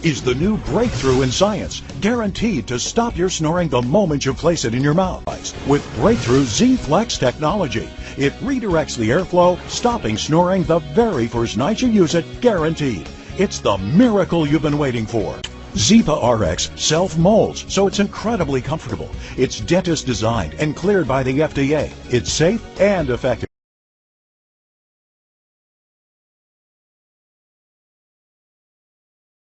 is the new breakthrough in science, guaranteed to stop your snoring the moment you place it in your mouth. With breakthrough Z-Flex technology, it redirects the airflow, stopping snoring the very first night you use it, guaranteed. It's the miracle you've been waiting for. Zipa RX self-molds, so it's incredibly comfortable. It's dentist designed and cleared by the FDA. It's safe and effective.